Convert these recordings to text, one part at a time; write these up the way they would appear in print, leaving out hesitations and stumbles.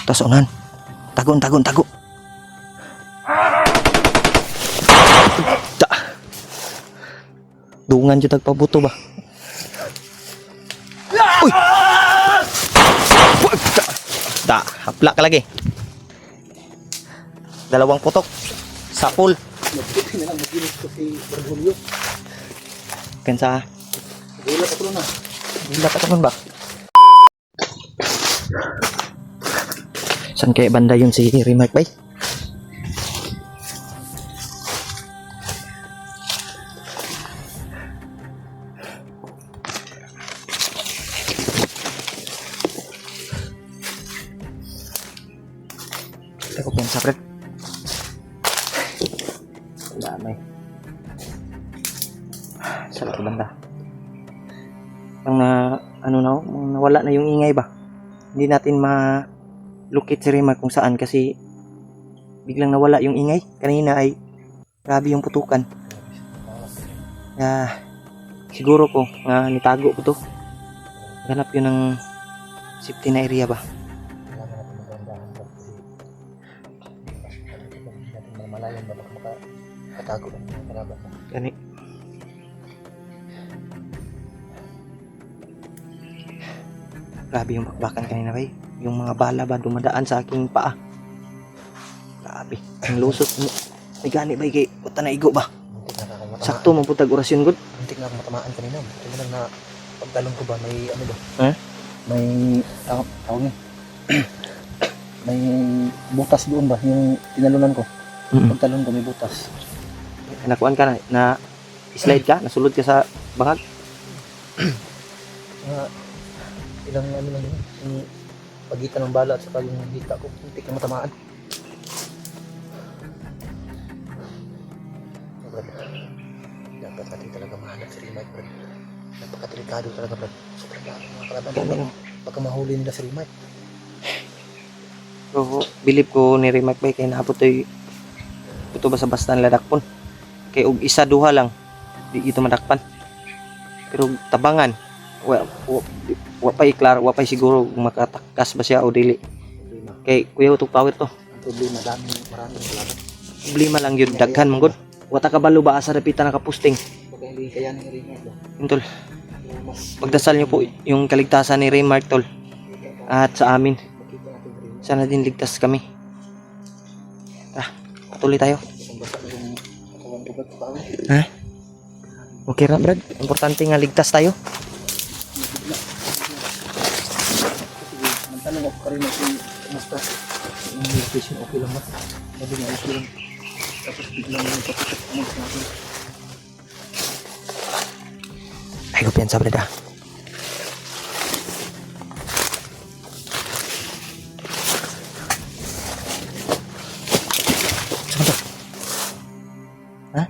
Tas unan. Tagon. Da. Dungan jud tagpabuto ba? Uy. Da, hapla ka lagi. Dalawang putok. Sapul. Magbuti na lang maginis ko si Bergoglio. Kansa? Gulat ako na. Gila ka naman ba? Saan kaya banda yun si Rimark bay? Ako pensa Fred. Damay. Saan ka banda? Ang nawala na yung ingay ba? Hindi natin ma-locate si Rimark kung saan kasi biglang nawala yung ingay. Kanina ay grabe yung putukan. Siguro ko nga nitago ko to. Ganap yun ng safety na area ba? Malayan ba baka makatago ng mga kalaban mo. Gani. Grabe yung bakbakan kanina bay. Yung mga bala ba dumadaan sa aking paa. Grabe. Ang lusot. May gani bay kay puta na igo ba? Sakto mo putag orasyon gud. Muntik na ako matamaan kanina. Ito mo lang na pagtalon ko ba may ano ba? May tawag niya. May butas doon ba yung tinalunan ko. Pagtalon ko may butas. Nakuan ka na slide ka, nasulod ka sa bangag. Ilang ano lang yun, yung pagitan ng bala at saka yung hita ko, muntik na matamaan. Brad, dapat natin talaga mahanap si Rimark, Brad. Napakadelikado talaga, Brad. Sobrang lalo mga kalaban. Baka mahuli nila si Rimark. So, believe ko ni Rimark bay kay naabot toy ito basta ladakpon. Kay og isa duha lang di ito madakpan. Pero tabangan wa pay siguro kung makatakas ba siya o dili. Kay kuya utok power to. Ang problema, maraming kalaban. Problema lang yun, daghan man gud. Wa ta kabalo ba asa repita nakapusting. Baka hindi kaya ni Rimark ba? Tol, Mas pagdasal niyo po yung kaligtasan ni Rimark tol. At sa amin, makita natin si Rimark. sana din ligtas kami. Tara, patuloy tayo. Kung basta yung katawan ko, Brad, tao. Ha? Okay ra, Brad. Importante nga ligtas tayo. Mantanong ako karin si Musta. Yung location okay lang ba? Sabi nga okay lang. Tapos biglang may paputok naman sa akin. Ay, kumpiyansa, Brad ah. Saan to? Ha?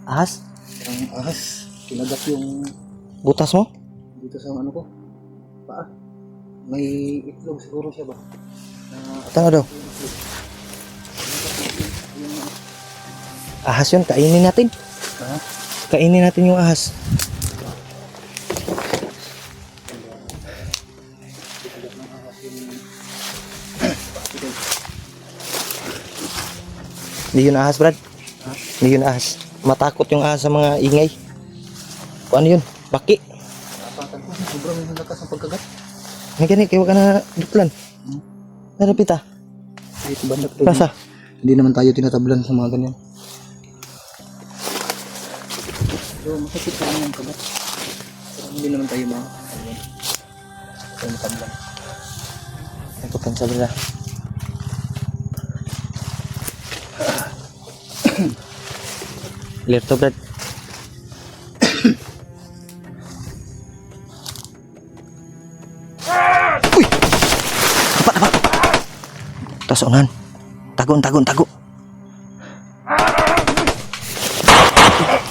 Ahas? Ang ahas, kinagat yung Butas mo? dito sa ano ko. Paa. May itlog siguro siya ba? Tanga daw. Ahas yun, kainin natin. Ha? Kainin natin yung ahas. Hindi yun ahas, Brad. Hindi yun ahas. Matakot yung ahas sa mga ingay. Kung ano yun? Baki. Napatan ko, sobrang lakas ang pagkagat. May ganit, kaya ka na duklan. Narapit ah. Kahit bandak to. Rasa. Hindi naman tayo tinatablan sa mga ganyan. So, masakit pa naman yung kagat. Pero hindi naman tayo matablan. Ako pensa, Brad. Clear to, Brad. Uy! Apa. Tas unan. Tago.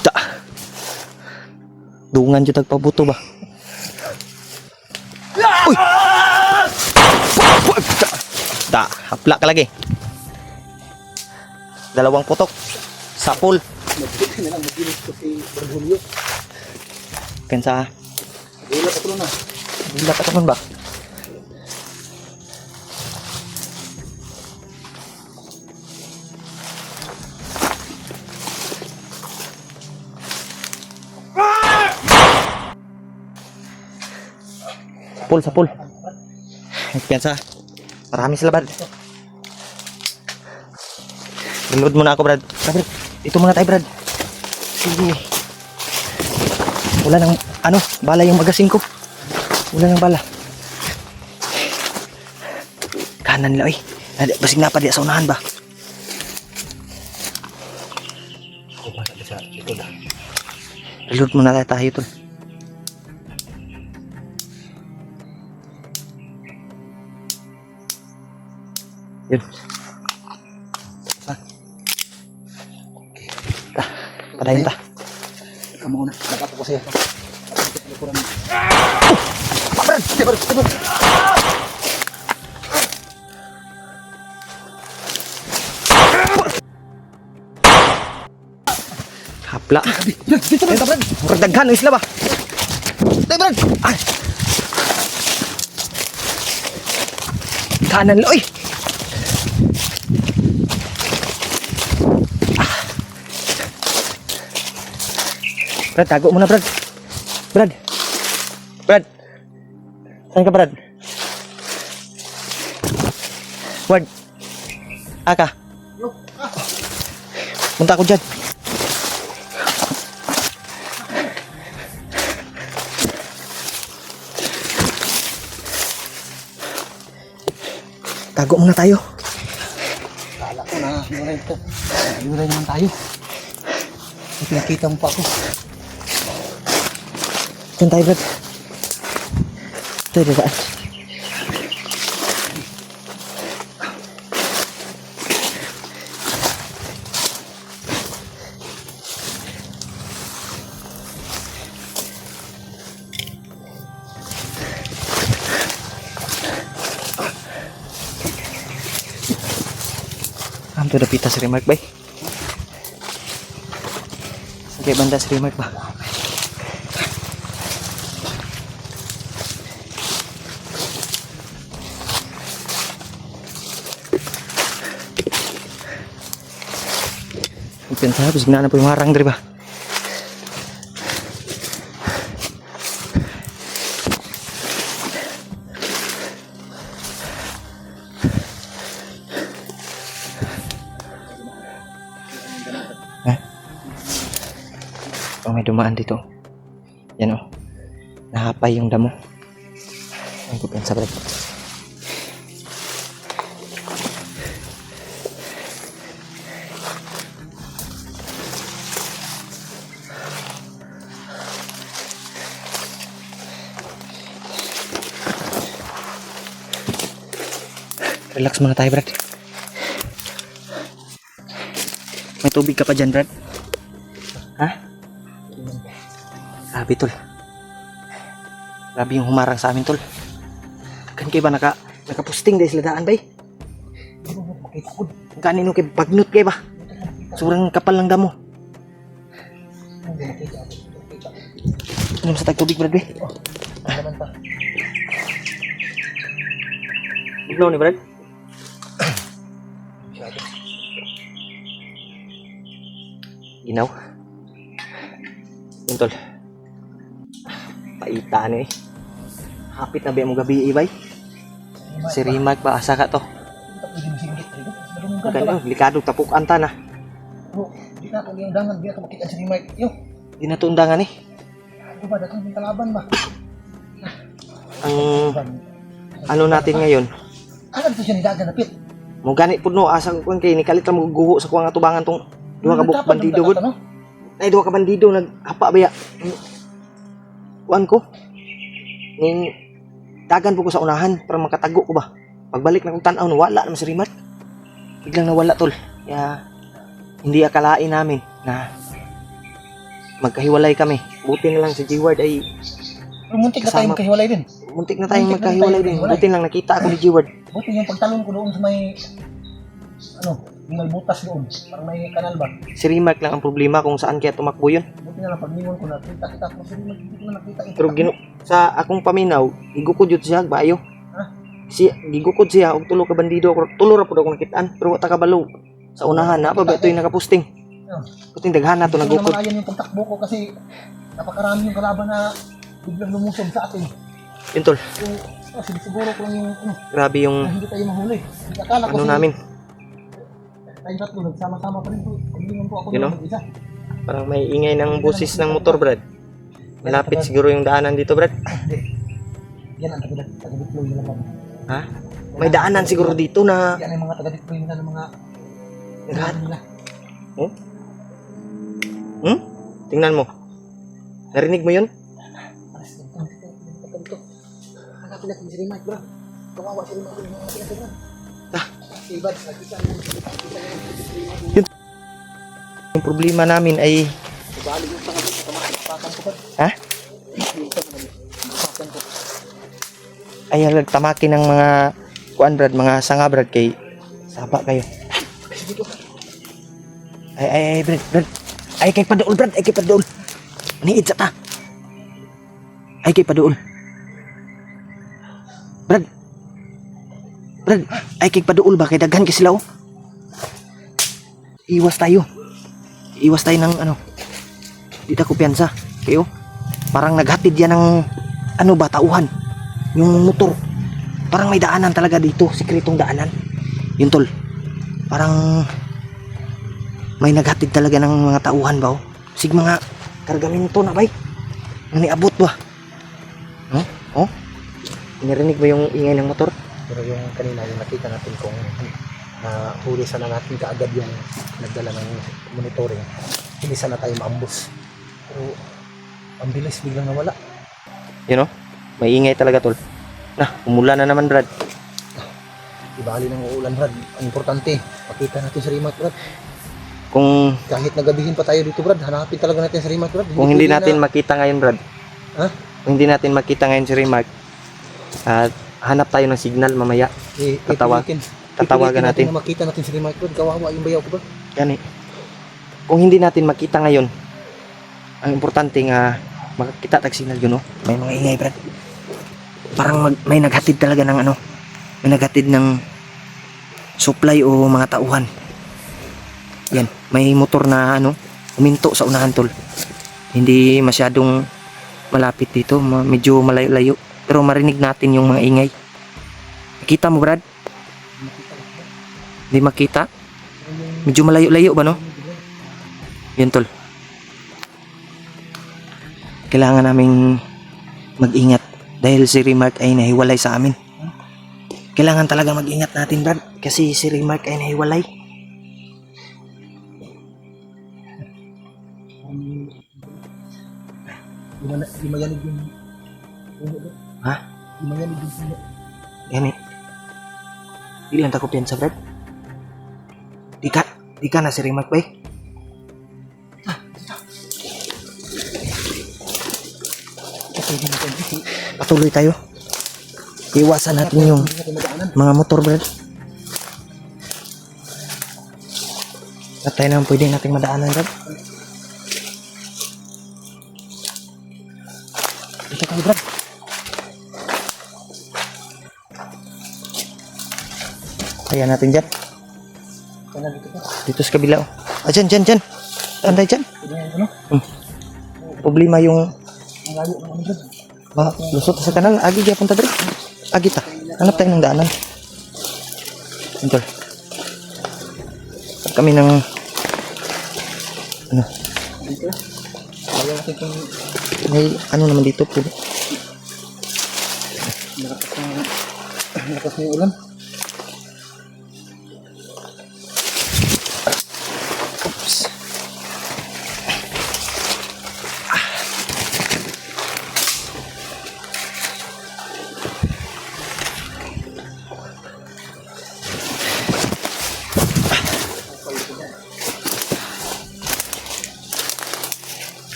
Da. Dungan jud tagpabuto ba? Uy! Da, hapla ka lagi. Dalawang putok. Sapul. Magbuti na lang maginis ko si Bergoglio. Kansa? Gulat ako na. Gila ka naman ba? Pool, sa pool. Piyansa. Marami sila, Brad. Reload muna ako, Brad. Brad, dito muna tayo, Brad. Sige. Wala nang, bala yung magasin ko. Wala nang bala. Kanan lang, basig na pa di sa unahan ba? Reload muna tayo, tol. Yun. Padayin ta. Kamu na. Nakapo ko siya. Hapla. Dito ba, Brad? Murag daghan ang isla ba? Dito, Brad. Ay. Kanan lo, oy. Brad, tago muna, Brad. Brad. Brad. Saan ka, Brad? Ward. Aka. Punta ako dyan. Tago muna tayo. Kala ko na, hiwalay ito. Hiwalay naman tayo. May pinakita mo pa ako. Diyan tayo, Brad. Tayo, dadaan. Ito na pita si Remark ba? Sige, banda si Remark ba? Pensa habis na po yung harang dari ba? Oh, may dumaan dito. Yan oh. Nahapay yung damo. Ang kupensa Brad. Relax muna tayo, Brad. May tubig ka pa dyan, Brad? Ha? Grabe, tol. Grabe yung humarang sa amin, tol. Kan kayo ba nakapusting dahil sila daan, bay? Kanino kayo pagnut kayo ba? Sobrang kapal lang damo. Inom sa tagtubig, Brad, bay? Naman pa. Biglaw ni Brad? Ginaw. Yun, tol. Paita ano eh. Hapit na ba mo gabi, ibay? Si Rimac ba? Asa ka to? Maganda, likado tapuk anta na. Bro, di na ako yung dangan, di na ako makita si Mike. Yo, Di na to undangan eh. ano ba, datang yung kalaban ba? Ang ano natin ngayon, Ano dito siya ni Dagan na pit? mo gani pud no asa ko kay ni kalit mo guho sa kuwang atubangan tong duha ka bandido gud. Ay duha ka bandido naghapa baya. Kuan ko. Ning dagan po ko sa unahan para makatago ko ba. Pagbalik na kong tan-aw wala naman si Rimat. Biglang nawala tol. Kaya hindi akalain namin na magkahiwalay kami. Buti na lang si G-Ward ay Muntik na tayong kahiwalay din. muntik na tayong Muntik na magkahiwalay tayong din. magkahiwalay. Buti lang nakita ako ni G-Ward. Buti yung pagtalon ko doon sa may, yung may butas doon. Parang may kanal ba? Si Rimac lang ang problema kung saan kaya tumakbo yun. Buti na lang paglingon ko nakita kita ko sa Rimac, hindi ko na nakita yung Pero sa akong paminaw, gigukod yun siya, bayo. Ha? Gigukod siya, og tulo ka bandido, tulo ra pud akong nakitaan, pero wata ka balo. Sa unahan na pa ba ito yung nakapusting. Puting daghan na to Hindi ko nagukod. naman ayan yung pagtakbo ko kasi napakarami yung kalaban na biglang lumusog sa atin. Yun tol, Siguro ko lang yung ano, grabe yung na hindi tayo mahuli. Akala ko ano si namin. tayo tatlo, nagsama-sama pa rin po. Hindi po ako You know? lang mag-isa. Parang may ingay ng busis ng motor, Brad. Malapit siguro yung daanan dito, Brad. Hindi. Yan ang taga-deploy nila kami. Ha? May daanan siguro dito na... Yan ang mga taga-deploy nila ng mga Brad. nila. Hmm? Tingnan mo. Narinig mo yun? Hanapin natin si Mike, bro. Kawawa si Mike, yung mga natin, bro. Ah. Si Ibad, nakita mo. Yung problema namin ay... Bali yung tanga dito, tamakan ko ba? Ha? Ay tamakin ng mga... Kuan, Brad, mga sanga, Brad, kay... Saba kayo. Ay, Brad. Ay, kay paduol, Brad. Ay, kay paduol. Niid sa ta. Ay, kay paduol. Brad. Ay, kay paduol ba? Kay daghan kay sila, oh. Iwas tayo ng ano. Di ta kumpiyansa. Kayo. Parang naghatid yan ng ano ba, tauhan. Yung motor. Parang may daanan talaga dito. Sikretong daanan. Yun, tol. Parang may naghatid talaga ng mga tauhan ba, oh. Sig mga kargamento na, bay. Ang niabot ba? Oh? Inirinig ba yung ingay ng motor? Pero yung kanina, yung nakita natin kung na huli sana natin kaagad yung nagdala ng monitoring. Hindi sana tayo maambus. Pero ang bilis biglang nawala. You know? May ingay talaga, tol. Umulan na naman, Brad. Ibali ng uulan, Brad. Ang importante, makita natin si Rimac, Brad. Kung Kahit nagabihin pa tayo dito, Brad, hanapin talaga natin si Rimac, Brad. kung hindi pwede natin na- makita ngayon, Brad. Ha? Kung hindi natin makita ngayon si Remark, at hanap tayo ng signal mamaya. Tatawagan natin. Na makita natin si Rimac, Brad. Kawawa yung bayaw ko, Brad. Yan eh. Kung hindi natin makita ngayon, ang importante nga makakita tag signal yun, oh. May mga ingay, Brad. Parang may naghatid talaga ng ano. May naghatid ng supply o mga tauhan. Yan, may motor na ano, uminto sa unahan, tol. Hindi masyadong malapit dito, medyo malayo-layo. Pero marinig natin yung mga ingay. Nakita mo, Brad? Hindi makita? Medyo malayo-layo ba, no? Yun, tol. Kailangan naming mag-ingat dahil si Remark ay nahiwalay sa amin. Kailangan talaga mag-ingat natin, Brad, kasi si Remark ay nahiwalay. Di mayanig yung puno, Brad. Ha? Di mayanig yung puno. Yan eh. Di lang takot yan sa Brad. Di ka na si Remark, bay. Kasi hindi natin dito. Patuloy tayo. Iwasan natin yung Hindi natin madaanan. mga motor, Brad. At tayo naman pwede nating madaanan, Brad. Dito tayo, Brad. Kaya natin dyan. Sana dito pa. Dito sa kabila, oh. Dyan. Anday dyan. Pwede nga, ano? Problema yung Ang layo ng ano, Brad. lusot sa kanal. Agi kaya punta, Brad. Agi ta. Hanap tayo ng daanan. Ito. Kami ng ano, Dito. Kaya natin kung may ano naman dito, pwede. malakas na yung ulan. Oops.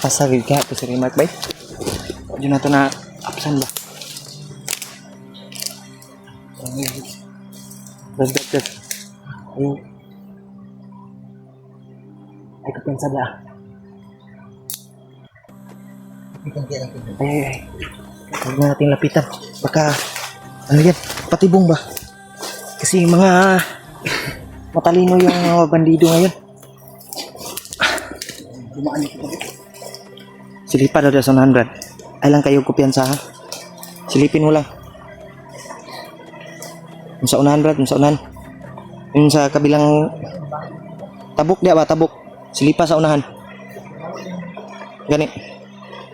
Pasagid ka ito si Remark, bay. Diyan na ito na apsan ba? Gas. Ay, kapensa ba? Ikan kaya natin. Ay. Huwag na natin lapitan. Baka, ano yan, patibong ba? Kasi mga matalino yung mga bandido ngayon. Dumaan ito pa. Silipa daw sa 100. Ay lang kayo kumpiyansa ha. Silipin mo lang. Yung sa 100, yung sa unahan. Yung sa kabilang tabok dia ba, tabok. Silipa sa unahan. Gani.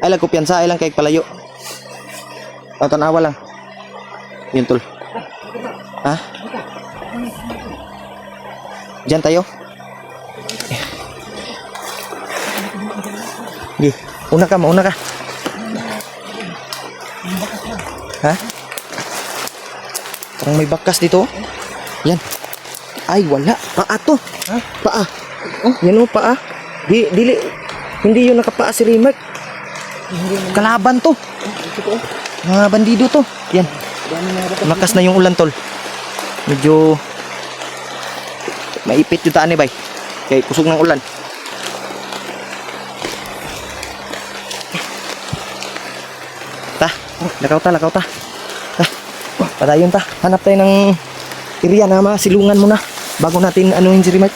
Ay lang kumpiyansa, ay lang kay palayo. Tanawa lang. Yun tol. Ha? Diyan tayo. Gi, una ka, mauna ka. Ha? Parang may bakas dito. Yan. Ay, wala. Paa to. Ha? Paa. Oh, yan o, paa. Hindi yun nakapaa si Rimac. Kalaban to. Mga bandido to. Yan. Lakas na yung ulan, tol. Medyo maipit yung taan eh, bay. Kaya kusog ng ulan. Lakaw ta. Padayon ta. Hanap tayo ng area na masilungan muna bago natin anuhin si Rimac.